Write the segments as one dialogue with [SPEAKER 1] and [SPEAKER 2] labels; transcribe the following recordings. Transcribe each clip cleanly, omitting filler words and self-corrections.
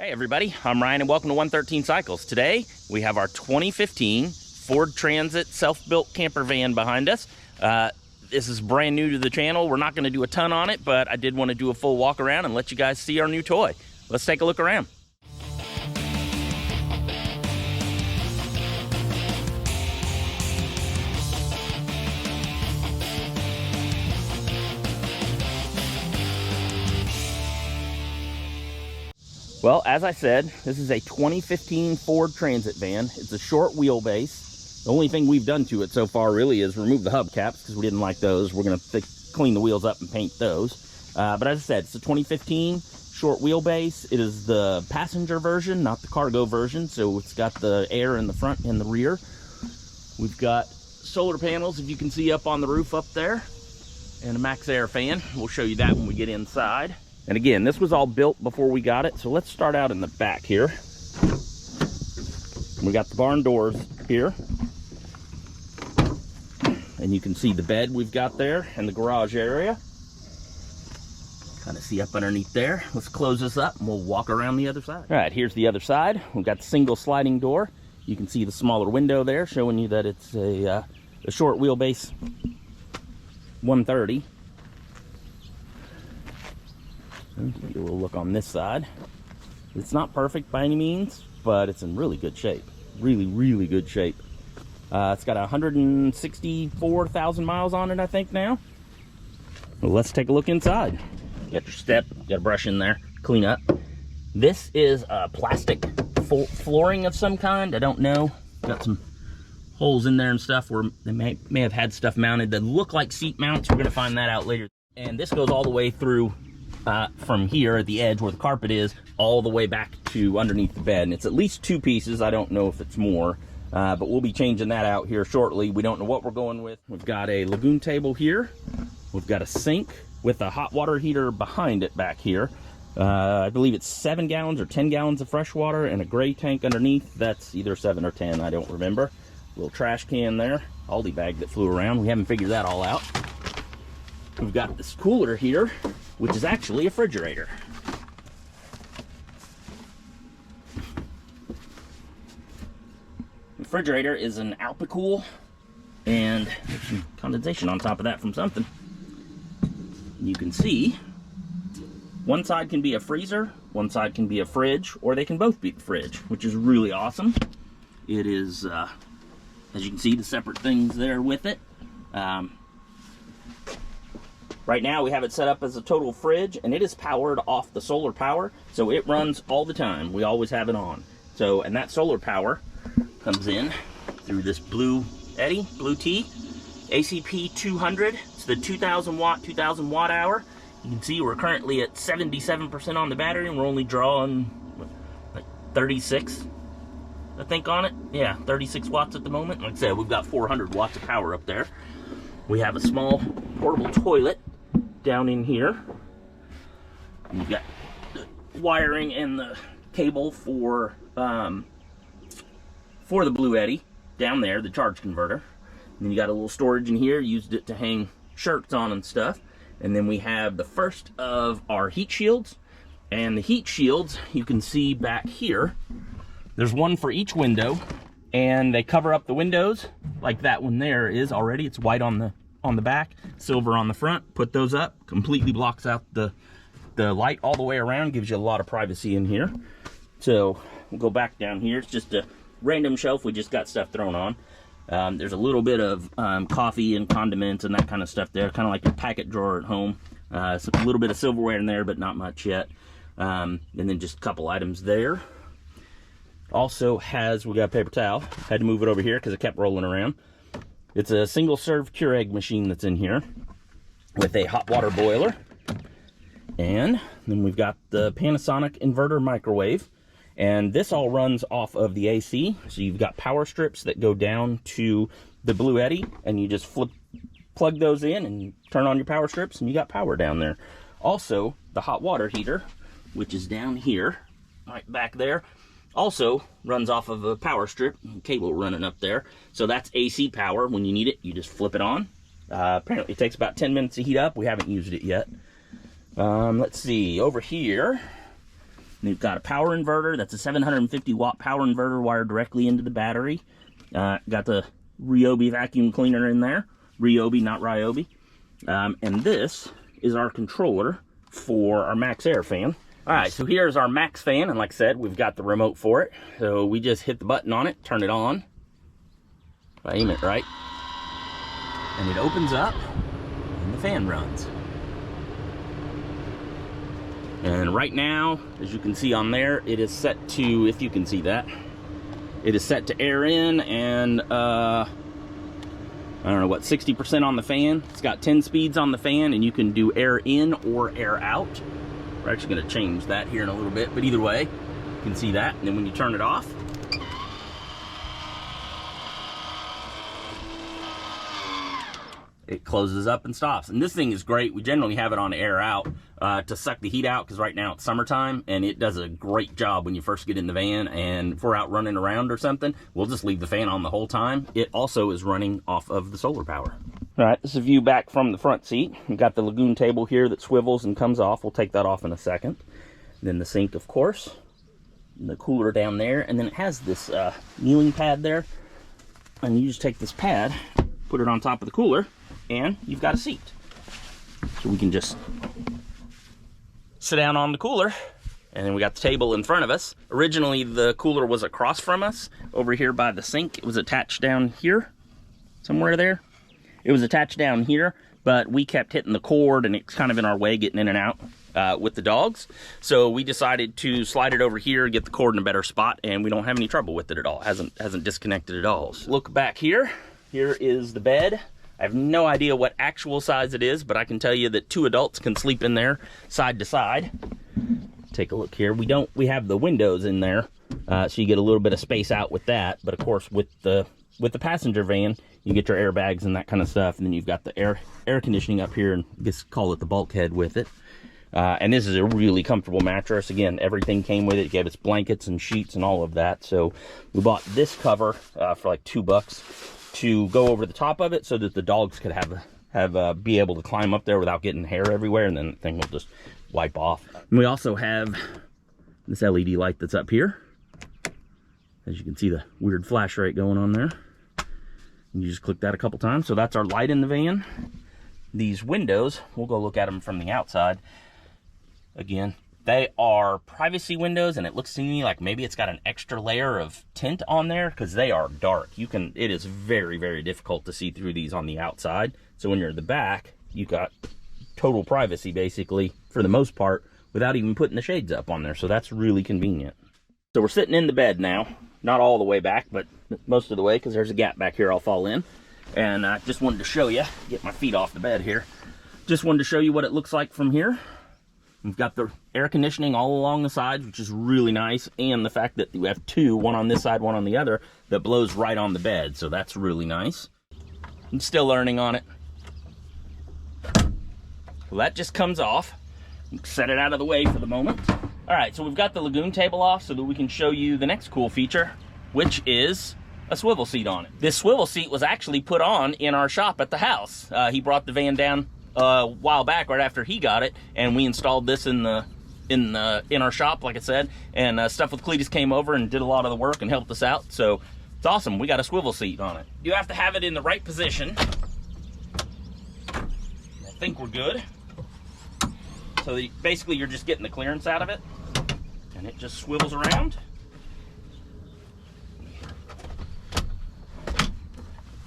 [SPEAKER 1] Hi everybody, I'm Ryan and welcome to 113 Cycles. Today we have our 2015 Ford Transit self-built camper van behind us. This is brand new to the channel. We're not going to do a ton on it, but I did want to do a full walk around and let you guys see our new toy. Let's take a look around. Well, as I said, this is a 2015 Ford Transit van. It's a short wheelbase. The only thing we've done to it so far really is remove the hubcaps because we didn't like those. We're going to clean the wheels up and paint those. But as I said, it's a 2015 short wheelbase. It is the passenger version, not the cargo version. So it's got the air in the front and the rear. We've got solar panels, if you can see up on the roof up there, and a max air fan. We'll show you that when we get inside. And again, this was all built before we got it, so let's start out in the back here. We got the barn doors here. And you can see the bed we've got there and the garage area. Kind of see up underneath there. Let's close this up and we'll walk around the other side. All right, here's the other side. We've got the single sliding door. You can see the smaller window there, showing you that it's a short wheelbase 130. Take a little look on this side. It's not perfect by any means, but it's in really good shape. Really good shape. It's got 164,000 miles on it, I think, now. Well, let's take a look inside. You got your step, you got a brush in there, clean up. This is a plastic flooring of some kind. I don't know. Got some holes in there and stuff where they may have had stuff mounted that look like seat mounts. We're going to find that out later. And this goes all the way through from here at the edge where the carpet is all the way back to underneath the bed, and it's at least two pieces. I don't know if it's more, but we'll be changing that out here shortly. We don't know what we're going with. We've got a lagoon table here. We've got a sink with a hot water heater behind it back here. I believe it's 7 gallons or 10 gallons of fresh water, and a gray tank underneath. That's either 7 or 10, I don't remember. Little trash can there, Aldi bag that flew around. We haven't figured that all out. We've got this cooler here, which is actually a refrigerator. The refrigerator is an Alpicool, and there's some condensation on top of that from something. You can see one side can be a freezer, one side can be a fridge, or they can both be the fridge, which is really awesome. It is, as you can see, the separate things there with it. Right now we have it set up as a total fridge, and it is powered off the solar power, so it runs all the time. We always have it on. So, and that solar power comes in through this blue T, ACP 200. It's the 2000 watt hour. You can see we're currently at 77% on the battery, and we're only drawing like 36, I think, on it. Yeah, 36 watts at the moment. Like I said, we've got 400 watts of power up there. We have a small portable toilet down in here. You've got the wiring and the cable for the Blue Eddy down there, the charge converter. And then you got a little storage in here. Used it to hang shirts on and stuff. And then we have the first of our heat shields. And the heat shields, you can see back here, there's one for each window, and they cover up the windows like that one there is already. It's white on the back, silver on the front. Put those up, completely blocks out the light all the way around, gives you a lot of privacy in here. So we'll go back down here. It's just a random shelf we just got stuff thrown on. There's a little bit of coffee and condiments and that kind of stuff there, kind of like your packet drawer at home. A little bit of silverware in there, but not much yet. And then just a couple items there. Also has, we got a paper towel. Had to move it over here because it kept rolling around. It's a single serve Keurig machine that's in here with a hot water boiler. And then we've got the Panasonic inverter microwave. And this all runs off of the AC. So you've got power strips that go down to the Blue Eddy, and you just plug those in and turn on your power strips, and you got power down there. Also, the hot water heater, which is down here, right back there, also runs off of a power strip, cable running up there. So that's AC power. When you need it, you just flip it on. Apparently it takes about 10 minutes to heat up. We haven't used it yet. Let's see, over here And you've got a power inverter. That's a 750 watt power inverter wired directly into the battery. Got the Ryobi vacuum cleaner in there. Ryobi, not Ryobi. And this is our controller for our Max Air fan. All right, so here's our Max fan, and like I said, we've got the remote for it. So we just hit the button on it, turn it on. If I aim it right, and it opens up, and the fan runs. And right now, as you can see on there, it is set to, if you can see that, it is set to air in, and I don't know what, 60% on the fan. It's got 10 speeds on the fan, and you can do air in or air out. We're actually going to change that here in a little bit, but either way, you can see that. And then when you turn it off, it closes up and stops. And this thing is great. We generally have it on air out to suck the heat out, because right now it's summertime, and it does a great job when you first get in the van. And if we're out running around or something, we'll just leave the fan on the whole time. It also is running off of the solar power. All right, this is a view back from the front seat. We've got the Lagoon table here that swivels and comes off. We'll take that off in a second. And then the sink, of course, and the cooler down there, and then it has this kneeling pad there. And you just take this pad, put it on top of the cooler, and you've got a seat. So we can just sit down on the cooler, and then we got the table in front of us. Originally, the cooler was across from us, over here by the sink. It was attached down here, somewhere there. It was attached down here, but we kept hitting the cord, and it's kind of in our way getting in and out with the dogs. So we decided to slide it over here, get the cord in a better spot, and we don't have any trouble with it at all. Hasn't disconnected at all. So look back here. Here is the bed. I have no idea what actual size it is, but I can tell you that 2 adults can sleep in there side to side. Take a look here. We have the windows in there, so you get a little bit of space out with that. But of course, with the passenger van, you get your airbags and that kind of stuff, and then you've got the air conditioning up here, and I guess call it the bulkhead with it. And this is a really comfortable mattress. Again, everything came with it. It gave us blankets and sheets and all of that. So we bought this cover for like $2 to go over the top of it, so that the dogs could be able to climb up there without getting hair everywhere, and then the thing will just wipe off. And we also have this LED light that's up here. As you can see, the weird flash rate going on there. And you just click that a couple times. So that's our light in the van. These windows, we'll go look at them from the outside. Again, they are privacy windows, and it looks to me like maybe it's got an extra layer of tint on there, because they are dark. It is very, very difficult to see through these on the outside. So when you're in the back, you've got total privacy, basically, for the most part, without even putting the shades up on there. So that's really convenient. So we're sitting in the bed now. Not all the way back, but most of the way, because there's a gap back here I'll fall in. And I just wanted to show you, get my feet off the bed here. Just wanted to show you what it looks like from here. We've got the air conditioning all along the sides, which is really nice. And the fact that we have 2, one on this side, one on the other, that blows right on the bed. So that's really nice. I'm still learning on it. Well, that just comes off. Set it out of the way for the moment. All right, so we've got the Lagoon table off so that we can show you the next cool feature, which is a swivel seat on it. This swivel seat was actually put on in our shop at the house. He brought the van down a while back, right after he got it, and we installed this in our shop, like I said. And Stuff with Cletus came over and did a lot of the work and helped us out. So it's awesome. We got a swivel seat on it. You have to have it in the right position. I think we're good. So basically, you're just getting the clearance out of it, and it just swivels around.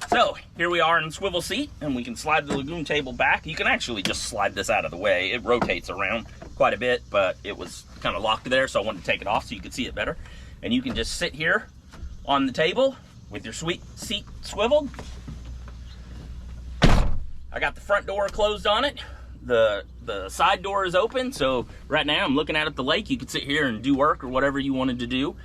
[SPEAKER 1] So here we are in the swivel seat, and we can slide the Lagoon table back. You can actually just slide this out of the way. It rotates around quite a bit, but it was kind of locked there, so I wanted to take it off so you could see it better. And you can just sit here on the table with your sweet seat swiveled. I got the front door closed on it. The side door is open, so right now I'm looking out at the lake. You could sit here and do work or whatever you wanted to do.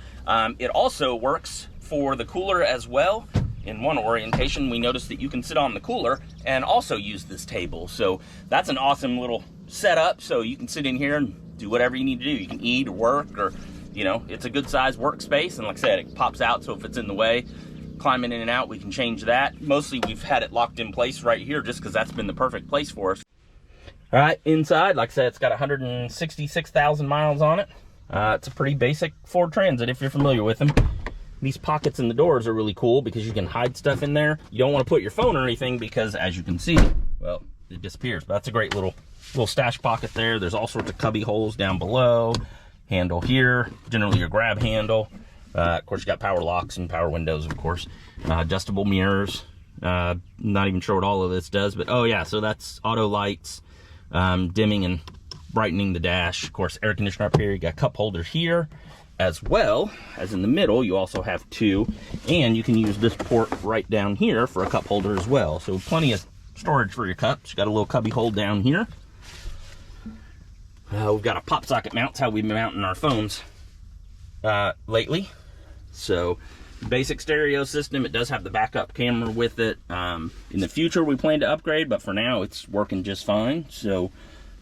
[SPEAKER 1] It also works for the cooler as well. In one orientation, we noticed that you can sit on the cooler and also use this table. So that's an awesome little setup. So you can sit in here and do whatever you need to do. You can eat or work, or, you know, it's a good size workspace. And like I said, it pops out, so if it's in the way, climbing in and out, we can change that. Mostly we've had it locked in place right here just because that's been the perfect place for us. All right, inside, like I said, it's got 166,000 miles on it. It's a pretty basic Ford Transit if you're familiar with them. These pockets in the doors are really cool because you can hide stuff in there. You don't want to put your phone or anything because, as you can see, well, it disappears. But that's a great little stash pocket there. There's all sorts of cubby holes down below. Handle here, generally your grab handle. Of course, you got power locks and power windows, of course. Adjustable mirrors. Not even sure what all of this does, but oh yeah, so that's auto lights, dimming and brightening the dash. Of course, air conditioner up here. You got cup holder here, as well as in the middle. You also have two, and you can use this port right down here for a cup holder as well. So plenty of storage for your cups. You got a little cubby hole down here. We've got a pop socket mount. That's how we've been mounting our phones lately. So basic stereo system. It does have the backup camera with it. In the future, we plan to upgrade, but for now, it's working just fine. So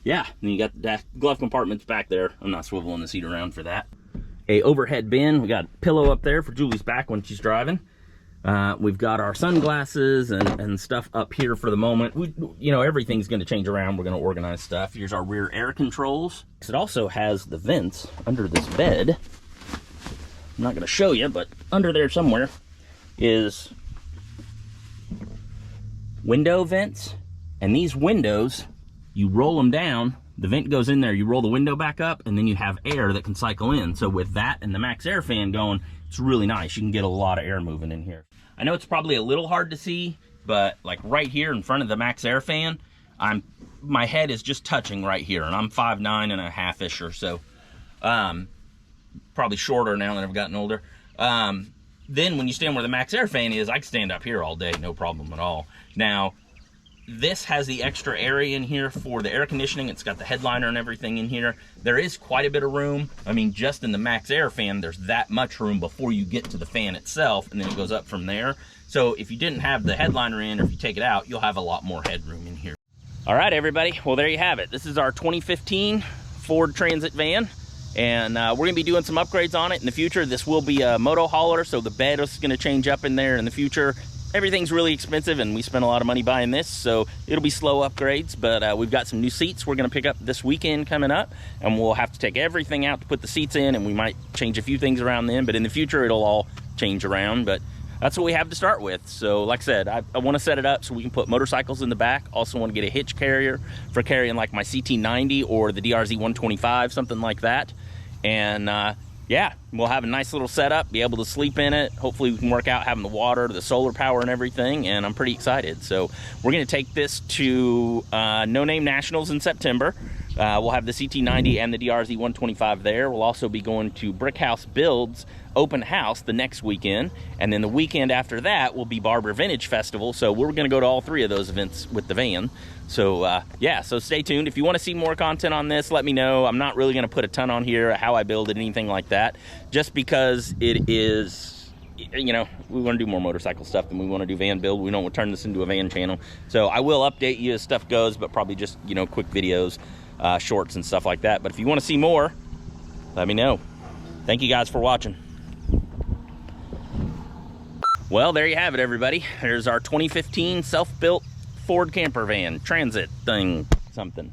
[SPEAKER 1] yeah, and you got the glove compartments back there. I'm not swiveling the seat around for that. A overhead bin. We got a pillow up there for Julie's back when she's driving. We've got our sunglasses and stuff up here for the moment. You know, everything's going to change around. We're going to organize stuff. Here's our rear air controls. It also has the vents under this bed. I'm not going to show you, but under there somewhere is window vents. And these windows, you roll them down, the vent goes in there, you roll the window back up, and then you have air that can cycle in. So with that and the max air fan going, it's really nice. You can get a lot of air moving in here. I know it's probably a little hard to see, but like right here in front of the max air fan, my head is just touching right here, and I'm 5'9" and a half-ish or so. Probably shorter now that I've gotten older. Then when you stand where the max air fan is, I can stand up here all day, no problem at all. Now, this has the extra area in here for the air conditioning. It's got the headliner and everything in here. There is quite a bit of room. I mean, just in the max air fan, there's that much room before you get to the fan itself, and then it goes up from there. So if you didn't have the headliner in, or if you take it out, you'll have a lot more headroom in here. All right, everybody. Well, there you have it. This is our 2015 Ford Transit van. And we're going to be doing some upgrades on it in the future. This will be a moto hauler, so the bed is going to change up in there in the future. Everything's really expensive, and we spent a lot of money buying this, so it'll be slow upgrades. But we've got some new seats we're going to pick up this weekend coming up, and we'll have to take everything out to put the seats in, and we might change a few things around then. But in the future, it'll all change around. But that's what we have to start with. So like I said, I want to set it up so we can put motorcycles in the back. Also want to get a hitch carrier for carrying like my CT90 or the DRZ 125, something like that. And yeah, we'll have a nice little setup, be able to sleep in it. Hopefully we can work out having the water, the solar power and everything, and I'm pretty excited. So we're going to take this to No Name Nationals in September. We'll have the CT90 and the DRZ 125 there. We'll also be going to Brick House Builds open house the next weekend, and then the weekend after that will be Barber Vintage Festival. So we're going to go to all three of those events with the van. So yeah, so stay tuned. If you want to see more content on this, let me know. I'm not really going to put a ton on here, how I build it, anything like that, just because it is, you know, we want to do more motorcycle stuff than we want to do van build. We don't want to turn this into a van channel. So I will update you as stuff goes, but probably just, you know, quick videos, shorts and stuff like that. But if you want to see more, let me know. Thank you guys for watching. Well, there you have it, everybody. There's our 2015 self-built Ford camper van, transit thing, something.